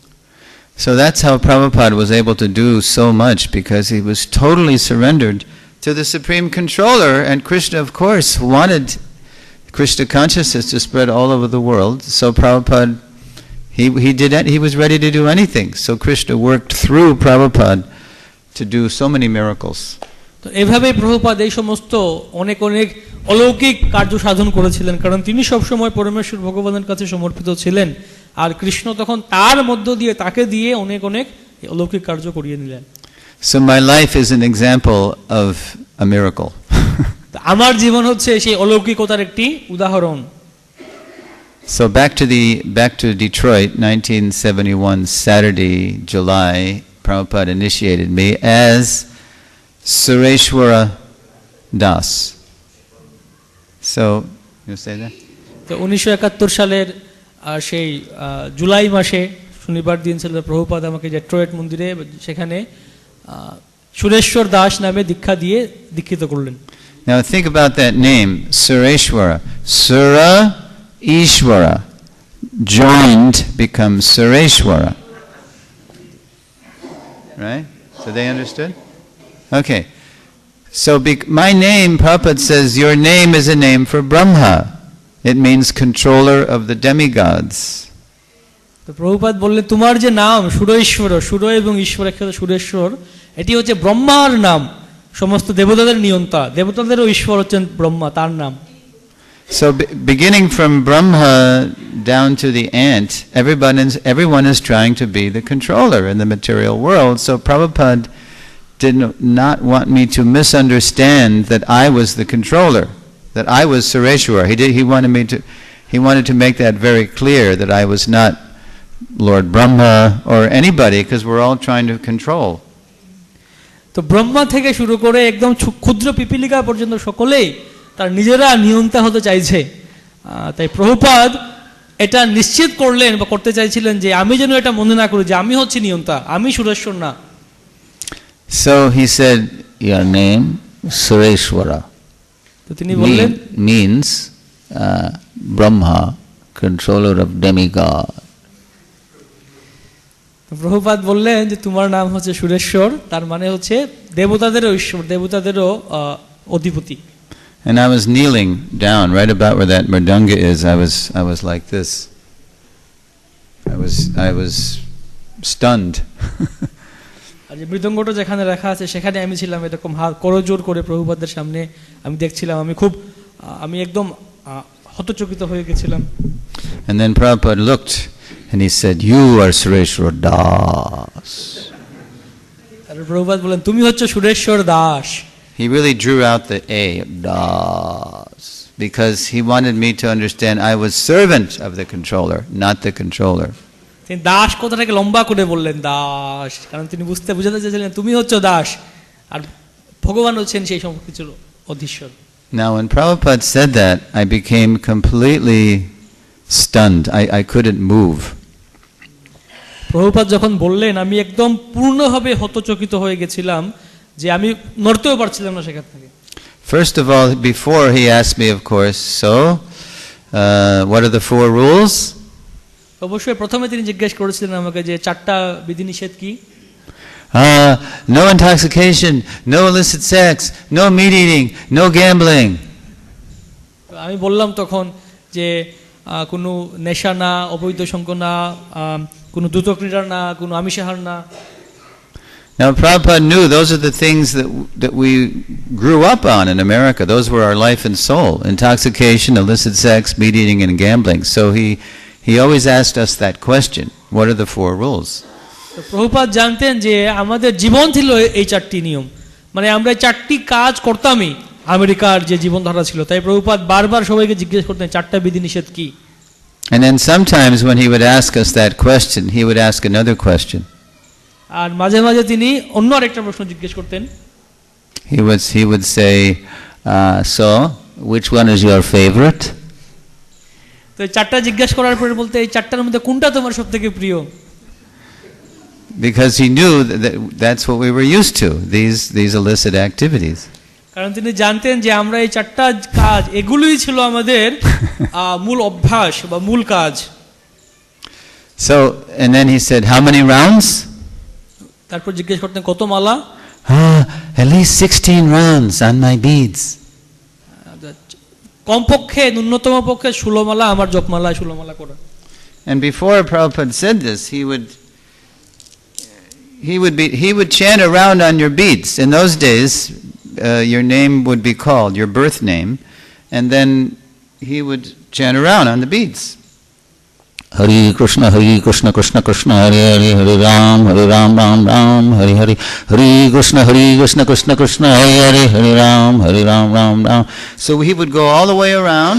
So that's how Prabhupada was able to do so much, because he was totally surrendered to the Supreme Controller, and Krishna, of course, wanted Krishna consciousness to spread all over the world. So Prabhupada, he was ready to do anything. So Krishna worked through Prabhupada to do so many miracles. তো এভাবেই প্রভুপাদ এই সমস্ত অনেক অনেক অলৌকিক কার্য সাধন করেছিলেন, কারণ তিনি সবসময় পরমেশ্বর ভগবানের কাছে সমর্পিত ছিলেন, আর কৃষ্ণ তখন তার মধ্য দিয়ে তাকে দিয়ে অনেক অনেক অলৌকিক কার্য করিয়ে নিলেন। So my life is an example of a miracle. আমার জীবন হচ্ছে সেই অলৌকিকতার একটি উদাহরণ। So back to Detroit, 1971, Saturday, July, Prabhupada initiated me as Sureswara Das. So, you say that? তো 1971 সালের সেই জুলাই মাসে শনিবার দিন ছিল, প্রভুপাদ আমাকে ডেট্রয়েট মন্দিরে সেখানে সুরেশ্বর দাস নামে দীক্ষিত করলেন। Now think about that name, Sureswara. Sura Ishvara joined becomes Sureswara. Right? So they understood? Okay. So my name, Prabhupada says, your name is a name for Brahma. It means controller of the demigods. তো প্রভুপাদ বললেন, তোমার যে নাম সুরেশ্বর, সুর এবং ঈশ্বর একসাথে সুরেশ্বর, এটি হচ্ছে ব্রহ্মার নাম, সমস্ত দেবতাদের নিয়ন্তা, দেবতাদেরও ঈশ্বর হচ্ছেন ব্রহ্মা, তার নাম। So beginning from Brahma down to the ant, everyone is trying to be the controller in the material world. So Prabhupada did not want me to misunderstand that I was the controller, that I was Sureswara. He wanted to make that very clear, that I was not Lord Brahma or anybody, because we're all trying to control. তো ব্রহ্মা থেকে শুরু করে একদম ক্ষুদ্র পিপিলিকা পর্যন্ত সকলেই তার নিজেরা নিয়ন্তা হতে চাইছে। তাই প্রভুপাদ এটা নিশ্চিত করলেন বা করতে চাইছিলেন যে আমি যেন এটা মনে না করি যে আমি হচ্ছি নিয়ন্তা, আমি সুরেশ্বর না। So he said, your name Sureswara. তো তিনি বললেন means Brahma, controller of demigod. Prabhupada বললেন যে তোমার নাম হচ্ছে সুরেশ্বর, তার মানে হচ্ছে দেবতাদেরও ঈশ্বর, দেবতাদেরও অধিপতি। And I was kneeling down right about where that mridanga is. I was like this. I was stunned. আর যে মৃদঙ্গটা যেখানে রাখা আছে সেখানে আমি ছিলাম এরকম হাত করজোড় করে প্রভুপাদের সামনে আমি দেখছিলাম, আমি একদম হতচকিত হয়ে গেছিলাম। And then Prabhupada looked and he said, "You are Sureswara Das." আর প্রভুপাদ বলেন তুমি হচ্ছে Sureshwar Das. He really drew out the A, Das, because he wanted me to understand I was servant of the controller, not the controller. তিনি দাস কথাটাকে লম্বা করে বললেন দাস, কারণ তিনি বুঝাতে চেয়েছিলেন তুমি হচ্ছে দাস আর ভগবান হচ্ছেন সেই সব কিছুর অধীশ্বর। Now when Prabhupada said that, I became completely stunned. I couldn't move. Prabhupada যখন বললেন আমি একদম পূর্ণভাবে হতচকিত হয়ে গেছিলাম যে আমি নড়তেও পারছিলাম না সেখান থেকে। First of all, before he asked me, of course, so what are the 4 rules? অবশ্যই প্রথমে তিনি জিজ্ঞেস করেছিলেন আমাকে যে 4টা বিধিনিষেধ কি? No intoxication, no illicit sex, no meat eating, no gambling. আমি বললাম তখন যে কোনো নেশা না, অবৈধ সঙ্গ না, কোনো দ্রুত ক্রীড়া না, কোনো আমিষাহার না। Now Prabhupada knew those are the things that we grew up on in America. Those were our life and soul. Intoxication, illicit sex, meat eating and gambling. So he always asked us that question. What are the 4 rules? তো প্রভুপাদ জানতেন যে আমাদের জীবন ছিল এই 4টি নিয়ম, মানে আমরা এই 4টি কাজ করতামই আমেরিকার যে জীবনধারা ছিল। তাই প্রভুপাদ বারবার সবাইকে জিজ্ঞেস করতেন 4টা বিধিনিষেধ কি। And then sometimes when he would ask us that question, he would ask another question. আর মাঝে মাঝে তিনি অন্য আরেকটা প্রশ্ন জিজ্ঞেস করতেন। He would say, so which one is your favorite? তো এই 4টা জিজ্ঞেস করার পরে বলতে এই 4টার মধ্যে কোনটা তোমার সবথেকে প্রিয়? Because he knew that's what we were used to, these illicit activities. কারণ তিনি জানতেন যে আমরা এই 4টা কাজ এগুলোই ছিল আমাদের মূল অভ্যাস বা মূল কাজ। So and then he said, how many rounds? তারপর জিজ্ঞেস করতেন কত মালা? At least 16 rounds on my beads. কমপক্ষে ন্যূনতম পক্ষে 16 মালা আমার জপমালা 16 মালা করা। And before Prabhupada said this, he would chant around on your beads. In those days, your name would be called, your birth name, and then he would chant around on the beads. Hari Krishna, Krishna Krishna, Hare Hare, Hare Ram, Ram Ram, Hare Hare, Hare Krishna, Krishna Krishna, Hare Hare, Hare Ram, Ram Ram. So he would go all the way around,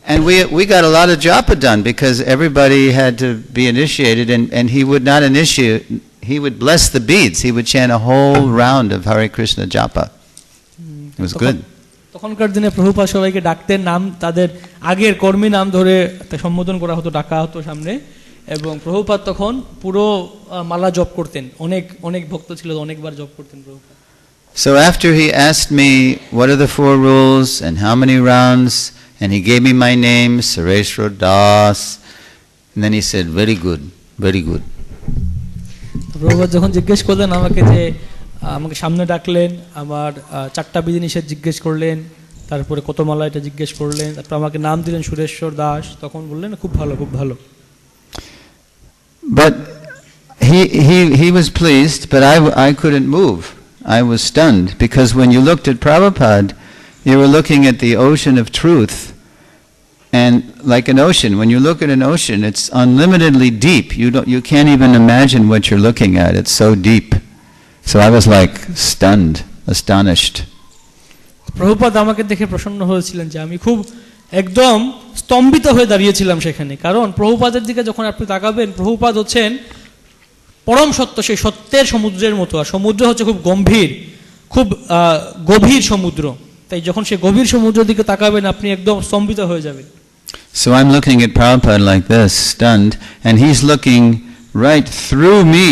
and we got a lot of japa done because everybody had to be initiated, and he would not initiate. He would bless the beads. He would chant a whole round of Hare Krishna japa. It was good. তখনকার দিনে প্রভুপাদ সবাইকে ডাকতেন, নাম তাদের আগের কর্মী নাম ধরে সম্বোধন করা হতো, ডাকা হতো সামনে, এবং প্রভুপাদ তখন পুরো মালা জপ করতেন। অনেক ভক্ত ছিল, অনেকবার জপ করতেন Prabhupada. So after he asked me what are the 4 rules and how many rounds, and he gave me my name, Sureswara Das, and then he said, very good, very good. Prabhupada যখন জিজ্ঞেস করলেন আমাকে যে আমাকে সামনে ডাকলেন, আমার 4টা বিধিনিষেধ জিজ্ঞেস করলেন, তারপরে কত মালা এটা জিজ্ঞেস করলেন, তারপর আমাকে নাম দিলেন সুরেশ্বর দাস, তখন বললেন খুব ভালো খুব ভালো। But he was pleased, but I couldn't move. I was stunned because when you looked at Prabhupada, you were looking at the ocean of truth, and like an ocean, when you look at an ocean, it's unlimitedly deep. You can't even imagine what you're looking at. It's so deep. So I was like stunned, astonished. Prabhupada আমাকে দেখে প্রসন্ন হয়েছিলেন যে আমি খুব একদম স্তম্ভিত হয়ে দাঁড়িয়েছিলাম সেখানে, কারণ প্রভুপাদের দিকে যখন আপনি তাকাবেন, প্রভুপাদ হচ্ছেন পরম সত্য, সেই সত্যের সমুদ্রের মতো, আর সমুদ্র হচ্ছে খুব গভীর সমুদ্র। তাই যখন সেই গভীর সমুদ্রের দিকে তাকাবেন আপনি একদম স্তম্ভিত হয়ে যাবেন। So I'm looking at Prabhupada like this, stunned, and he's looking right through me,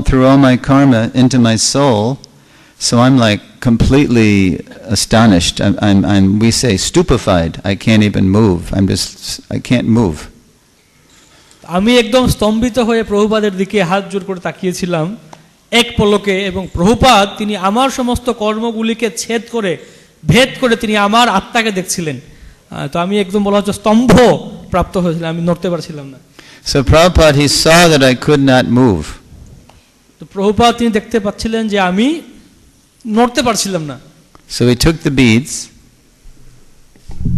through all my karma into my soul. So I'm like completely astonished. I'm we say stupefied. I can't even move. I can't move. আমি একদম স্তম্ভিত হয়ে প্রভুপাদের দিকে হাত জোর করে তাকিয়েছিলাম এক পলকে, এবং প্রভুপাদ তিনি আমার সমস্ত কর্মগুলিকে ভেদ করে তিনি আমার আত্মাকে দেখছিলেন। তো আমি একদম বলা হচ্ছে স্তম্ভ প্রাপ্ত হয়েছিলাম, আমি নড়তে পারছিলাম না। So Prabhupada, he saw that I could not move. তো প্রভুপাদ তিনি দেখতে পাচ্ছিলেন যে আমি নড়তে পারছিলাম না। So he took the beads.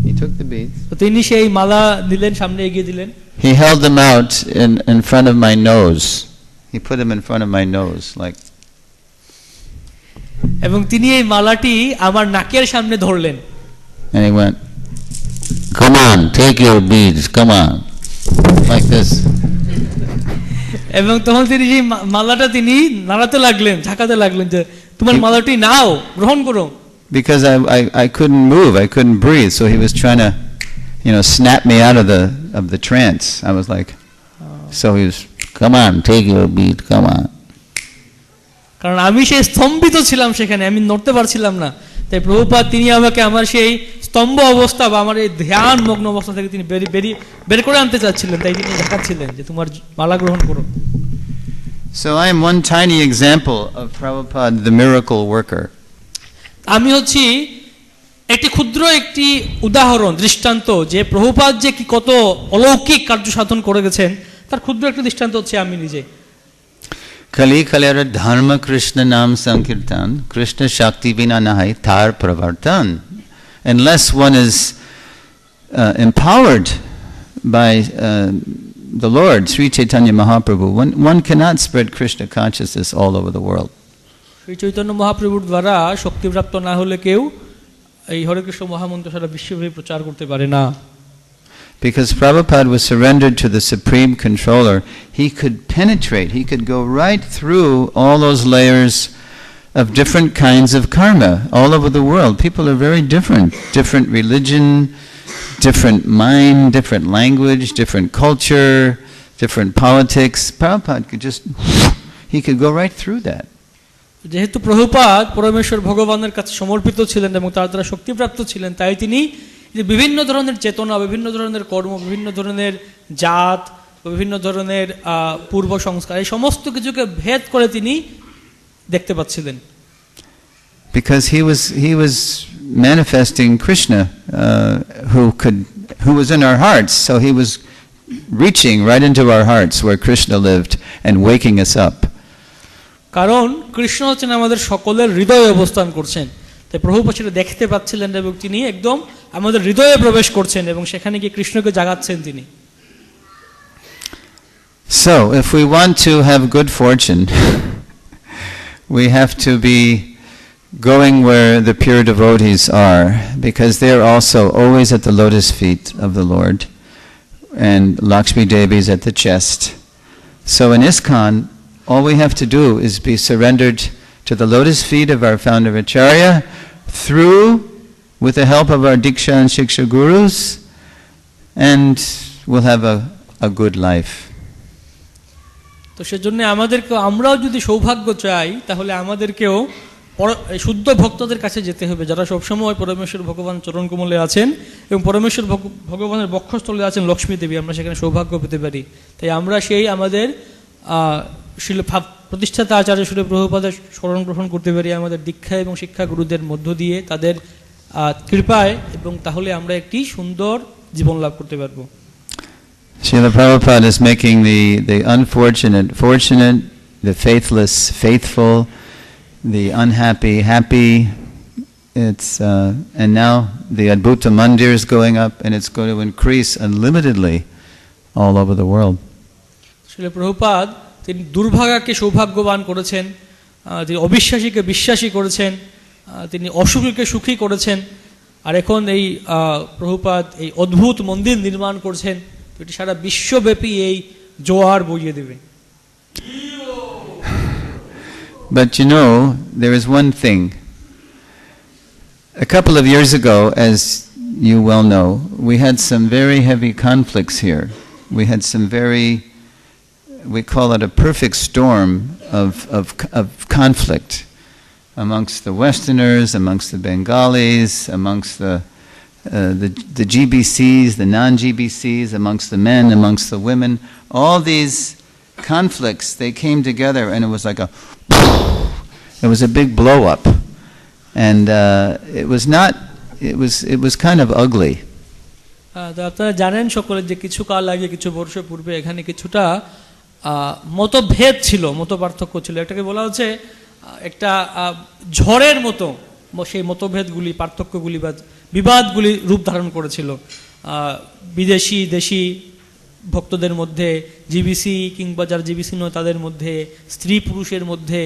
He took the beads. তো তিনি সেই মালা নিলেন, সামনে এগিয়ে দিলেন। He held them out in front of my nose. He put them in front of my nose, like. এবং তিনি এই মালাটি আমার নাকের সামনে ধরলেন। And he went, "Come on, take your beads. Come on," like this. এবং তখন তিনি যে মালাটা তিনি নাড়াতে লাগলেন, ঝাঁকাতে লাগলেন যে তোমার মালাটি নাও, গ্রহণ করো। Because I couldn't move, I couldn't breathe, so he was trying to, snap me out of the trance. I was like, so he was, "Come on, take your bead, come on." কারণ আমি সেই স্তম্ভিত ছিলাম সেখানে, আমি নড়তে পারছিলাম না। তাই প্রভুপাদ তিনি আমাকে আমার সেই স্তম্ভ অবস্থা বা আমার এই ধ্যান মগ্ন অবস্থা থেকে তিনি বের করে আনতে চাচ্ছিলেন, তাই তিনি দেখাচ্ছিলেন যে তোমার মালা গ্রহণ করো। So I am one tiny example of Prabhupada, the miracle worker. আমি হচ্ছি একটি ক্ষুদ্র একটি উদাহরণ, দৃষ্টান্ত যে প্রভুপাদ যে কি কত অলৌকিক কার্য সাধন করে গেছেন তার ক্ষুদ্র একটি দৃষ্টান্ত হচ্ছে আমি নিজে। Kali Kalyara Dharma Krishna Nam Sankirtan, Krishna Shakti Vina Nahai Thar Pravartan. Unless one is empowered by the Lord, Sri Chaitanya Mahaprabhu, one cannot spread Krishna consciousness all over the world. Shri Chaitanya মহাপ্রভুর দ্বারা শক্তিপ্রাপ্ত না হলে কেউ এই হরে কৃষ্ণ মহামন্ত্র সারা বিশ্বব্যাপী প্রচার করতে পারে না। Because Prabhupada was surrendered to the Supreme Controller, he could penetrate, he could go right through all those layers of different kinds of karma all over the world. People are very different religion, different mind, different language, different culture, different politics. Prabhupada he could go right through that. যেহেতু প্রভুপাদ পরমেশ্বর ভগবানের কাছে সমর্পিত ছিলেন এবং তার দ্বারা শক্তিপ্রাপ্ত ছিলেন, তাই তিনি বিভিন্ন ধরনের চেতনা, বিভিন্ন ধরনের কর্ম, বিভিন্ন ধরনের জাত, বিভিন্ন ধরনের পূর্ব সংস্কার, এই সমস্ত কিছুকে ভেদ করে তিনি দেখতে পাচ্ছিলেন। Because he was manifesting Krishna, who was in our hearts, so he was reaching right into our hearts where Krishna lived and waking us up. কারণ কৃষ্ণ হচ্ছেন আমাদের সকলের হৃদয়ে অবস্থান করছেন, তাই প্রভুপাদ সেটা দেখতে পাচ্ছিলেন এবং তিনি একদম আমাদের হৃদয়ে প্রবেশ করছেন এবং সেখানে গিয়ে কৃষ্ণকে জাগাচ্ছেন তিনি। So if we want to have good fortune, we have to be going where the pure devotees are, because they are also always at the lotus feet of the Lord, and Lakshmi Devi is at the chest. So in ISKCON, all we have to do is be surrendered to the lotus feet of our founder Acharya, with the help of our Diksha and Shiksha gurus, and we'll have a good life. তো সেজন্য আমরাও যদি সৌভাগ্য চাই তাহলে আমাদেরকেও শুদ্ধ ভক্তদের কাছে যেতে হবে, যারা সবসময় পরমেশ্বর ভগবান চরণ কমলে আছেন এবং পরমেশ্বর ভগবানের বক্ষস্থলে আছেন লক্ষ্মী দেবী, আমরা সেখানে সৌভাগ্য পেতে পারি। তাই আমরা সেই আমাদের প্রতিষ্ঠাতা আচার্য শ্রী প্রভুপাদের শরণ গ্রহণ করতে পারি আমাদের দীক্ষা এবং শিক্ষা গুরুদের মধ্য দিয়ে, তাদের কৃপায়, এবং তাহলে আমরা একটি সুন্দর জীবন লাভ করতে পারবো। Srila Prabhupada is making the unfortunate fortunate, the faithless faithful, the unhappy happy. It's and now the Adbhuta Mandir is going up, and it's going to increase unlimitedly all over the world. Srila Prabhupada তিনি দুর্ভাগাকে সৌভাগ্যবান করেছেন, তিনি অবিশ্বাসীকে বিশ্বাসী করেছেন, তিনি অসুখীকে সুখী করেছেন, আর এখন এই প্রভুপাদ এই অদ্ভুত মন্দির নির্মাণ করছেন, তো এটি সারা বিশ্বব্যাপী এই জোয়ার বইয়ে দেবে। But there is one thing. A couple of years ago, as you well know, we had some very heavy conflicts here. We had some we call it a perfect storm of conflict amongst the Westerners, amongst the Bengalis, amongst the GBCs, the non-GBCs, amongst the men, amongst the women. All these conflicts, they came together, and it was a big blow up, and it was kind of ugly. আপনারা জানেন সকলে যে কিছু কাল আগে, কিছু বর্ষ পূর্বে এখানে কিছুটা মতভেদ ছিল, মত পার্থক্য ছিল, এটাকে বলা হচ্ছে একটা ঝড়ের মতো সেই মতভেদগুলি, পার্থক্যগুলি বা বিবাদগুলি রূপ ধারণ করেছিল। বিদেশি দেশি ভক্তদের মধ্যে, জিবিসি কিংবা যারা জিবিসি নয় তাদের মধ্যে, স্ত্রী পুরুষের মধ্যে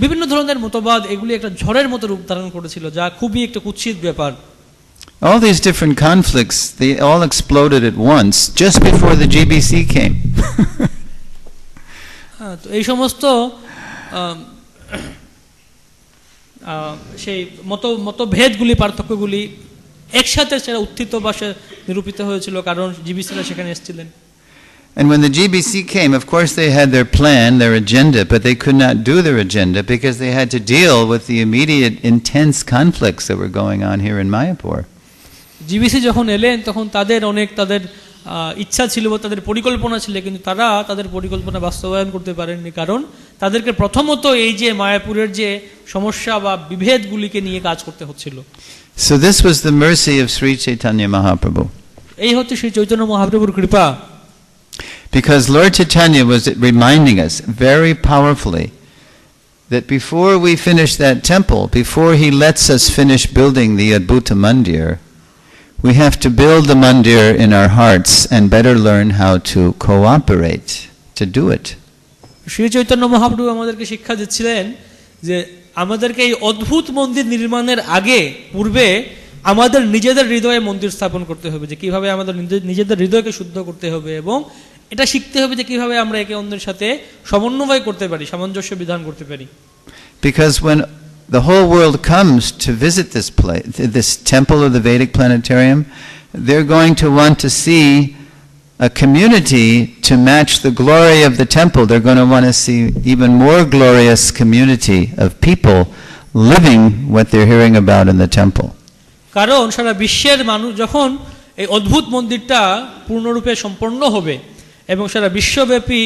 বিভিন্ন ধরনের মতবাদ, এগুলি একটা ঝড়ের মতো রূপ ধারণ করেছিল, যা খুবই একটা কুৎসিত ব্যাপার। All these different conflicts, they all exploded at once just before the GBC came. তো এই সমস্ত সেই মতভেদগুলি, পার্থক্যগুলি একসাথে সেটা উত্থিত বা নিরূপিত হয়েছিল, কারণ জিবিসিরা সেখানে এসেছিলেন। And when the GBC came, of course they had their plan, their agenda, but they could not do their agenda because they had to deal with the immediate intense conflicts that were going on here in Mayapur. GBC যখন এলেন তখন তাদের ইচ্ছা ছিল বা তাদের পরিকল্পনা ছিল, কিন্তু তারা তাদের পরিকল্পনা বাস্তবায়ন করতে পারেননি, কারণ তাদেরকে প্রথমত এই যে মায়াপুরের যে সমস্যা বা বিভেদগুলিকে নিয়ে কাজ করতে হচ্ছিল। So this was the mercy of Sri Chaitanya Mahaprabhu. এই হচ্ছে শ্রী চৈতন্য মহাপ্রভুর কৃপা। Because Lord Chaitanya was reminding us very powerfully that before we finish that temple, before he lets us finish building the Adbhuta Mandir, we have to build the mandir in our hearts and better learn how to cooperate to do it. Shri Chaitanya Mahaprabhu আমাদেরকে শিক্ষা দিচ্ছিলেন যে আমাদেরকে এই অদ্ভুত মন্দির নির্মাণের পূর্বে আমাদের নিজেদের হৃদয়ে মন্দির স্থাপন করতে হবে, যে কিভাবে আমাদের নিজেদের হৃদয়কে শুদ্ধ করতে হবে, এবং এটা শিখতে হবে যে কিভাবে আমরা একে অন্যের সাথে সমন্বয় করতে পারি, সামঞ্জস্য বিধান করতে পারি। Because when the whole world comes to visit this place, this temple of the Vedic planetarium, they're going to want to see a community to match the glory of the temple. They're going to want to see even more glorious community of people living what they're hearing about in the temple. কারণ সারা বিশ্বের মানুষ যখন এই অদ্ভুত মন্দিরটা পূর্ণরূপে সম্পন্ন হবে এবং সারা বিশ্বব্যাপী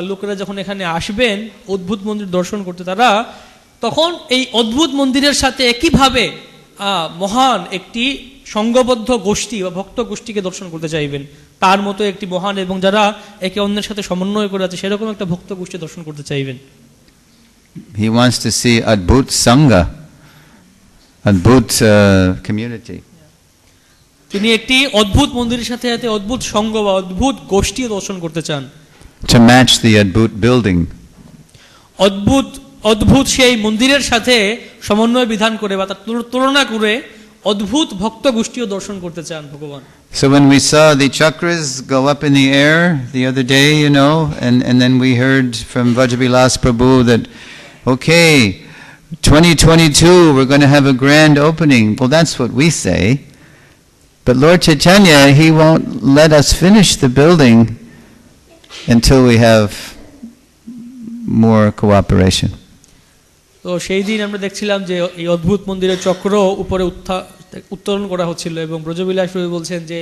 লোকেরা যখন এখানে আসবেন অদ্ভুত মন্দির দর্শন করতে, তারা তখন এই অদ্ভুত মন্দিরের সাথে একইভাবে মহান একটি সংঘবদ্ধ গোষ্ঠী বা ভক্ত গোষ্ঠীকে দর্শন করতে চাইবেন। তার মতো একটি মহান এবং যারা একে অন্যের সাথে সমন্বয় করে আছে সেরকম একটা ভক্ত গোষ্ঠী দর্শন করতে চাইবেন। He wants to see Adbhut Sangha, Adbhut community. তিনি একটি অদ্ভুত মন্দিরের সাথে সাথে অদ্ভুত সঙ্গ বা অদ্ভুত গোষ্ঠী দর্শন করতে চান। To match the Adbhut building. অদ্ভুত সেই মন্দিরের সাথে সমন্বয় বিধান করে বা তার তুলনা করে অদ্ভুত ভক্ত গোষ্ঠীও দর্শন করতে চান ভগবান। So when we saw the chakras go up in the air the other day, and then we heard from Vajavilas Prabhu that, okay, 2022 we're going to have a grand opening. Well, that's what we say. But Lord Chaitanya, he won't let us finish the building until we have more cooperation. তো সেই দিন আমরা দেখছিলাম যে এই অদ্ভুত মন্দিরের চক্র উপরে উত্তোলন করা হচ্ছিল এবং ব্রজবিলাস প্রভু বলছেন যে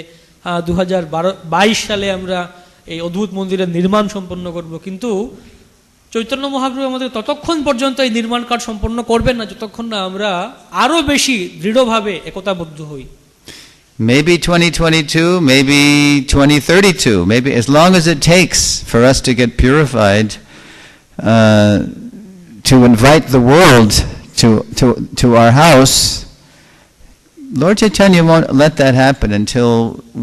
2022 সালে আমরা এই অদ্ভুত মন্দিরের নির্মাণ সম্পন্ন করব, কিন্তু চৈতন্য মহাপ্রভু আমাদের ততক্ষণ পর্যন্ত এই নির্মাণ কাজ সম্পন্ন করবেন না যতক্ষণ না আমরা আরো বেশি দৃঢ়ভাবে একতাবদ্ধ হই। Maybe 2022, maybe 2032, maybe as long as it takes for us to get purified, to invite the world to our house. Lord Chaitanya won't let that happen until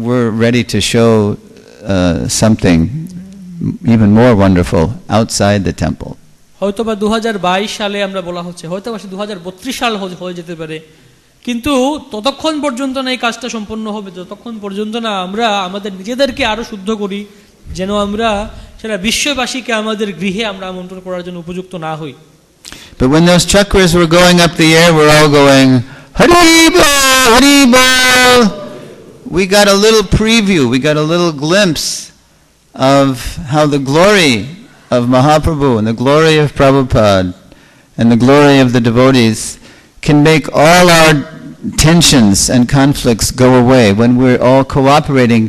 we're ready to show something even more wonderful outside the temple. হয়তোবা 2022 সালে আমরা বলা হচ্ছে, হয়তোবা 2032 সাল হয়ে যেতে পারে, কিন্তু ততক্ষণ পর্যন্ত না এই কাজটা সম্পন্ন হবে যতক্ষণ পর্যন্ত না আমরা আমাদের নিজেদেরকে আরো শুদ্ধ করি, যেন আমরা সারা বিশ্ববাসীকে আমাদের গৃহে আমরা আমন্ত্রণ করার জন্য উপযুক্ত না হই। But when those chakras were going up the air, we're all going, Hari Bol, Hari Bol. We got a little preview, we got a little glimpse of how the glory of Mahaprabhu and the glory of Prabhupada and the glory of the devotees can make all our tensions and conflicts go away when we're all cooperating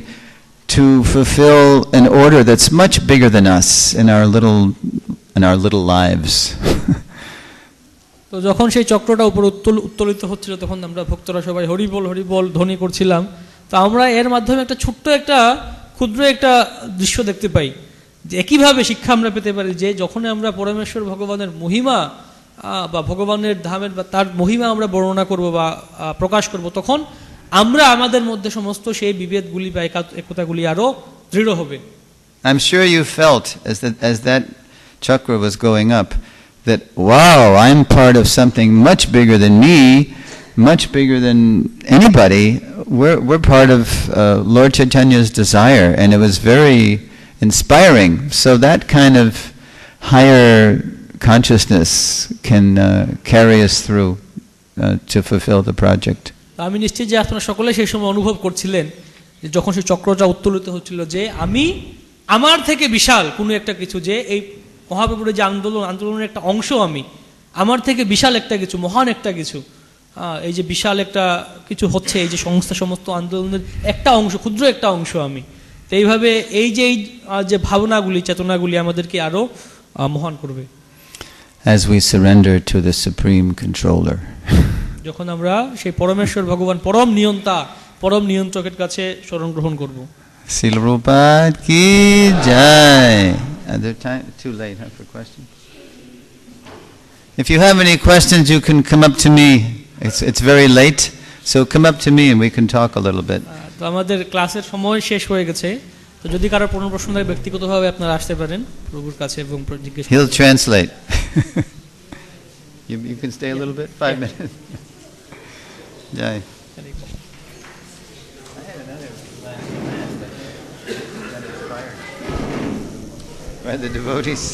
to fulfill an order that's much bigger than us in our little lives. তো যখন সেই চক্রটা উপরে উত্তোলিত হচ্ছিল তখন আমরা ভক্তরা সবাই হরি বল ধ্বনি করছিলাম। তো আমরা এর মাধ্যমে একটা ছোট্ট একটা ক্ষুদ্র একটা দৃশ্য দেখতে পাই যে একইভাবে শিক্ষা আমরা পেতে পারি যে যখন আমরা পরমেশ্বর ভগবানের মহিমা বা ভগবানের ধামের বা তার মহিমা আমরা বর্ণনা করব বা প্রকাশ করব, তখন আমরা আমাদের মধ্যে সমস্ত সেই বিভেদগুলি বা একতাগুলি আরো দৃঢ় হবে। I'm sure you felt as that chakra was going up that, wow, I'm part of something much bigger than me, much bigger than anybody. We're part of Lord Chaitanya's desire, and it was very inspiring. So that kind of higher consciousness can carry us through to fulfill the project. আমি নিশ্চিত যে আপনারা সকলে সেই সময় অনুভব করছিলেন যে যখন সেই চক্রটা উত্তোলিত হচ্ছিল যে আমি আমার থেকে বিশাল কোনো একটা কিছু, যে এই মহাপ্রভুর যে আন্দোলনের একটা অংশ, আমি আমার থেকে বিশাল একটা কিছু, মহান একটা কিছু, এই যে বিশাল একটা কিছু হচ্ছে, এই যে সংস্থা সমস্ত আন্দোলনের একটা অংশ, ক্ষুদ্র একটা অংশ আমি। তো এইভাবে এই যে ভাবনাগুলি, চেতনাগুলি আমাদেরকে আরো মহান করবে। As we surrender to the Supreme Controller. যখন আমরা সেই পরমেশ্বর ভগবান পরম নিয়ন্তা, পরম নিয়ন্ত্রকের কাছে শরণ গ্রহণ করব। Srila Prabhupada ki jai. At the time too late for questions. If you have any questions, you can come up to me. It's very late, so come up to me and we can talk a little bit. তো আমাদের ক্লাসের সময় শেষ হয়ে গেছে, তো যদি কারো কোনো প্রশ্ন থাকে ব্যক্তিগতভাবে আপনারা আসতে পারেন প্রভুর কাছে এবং জিজ্ঞেস করতে। He'll translate. You can stay a little bit, 5 minutes. Jai. By the devotees.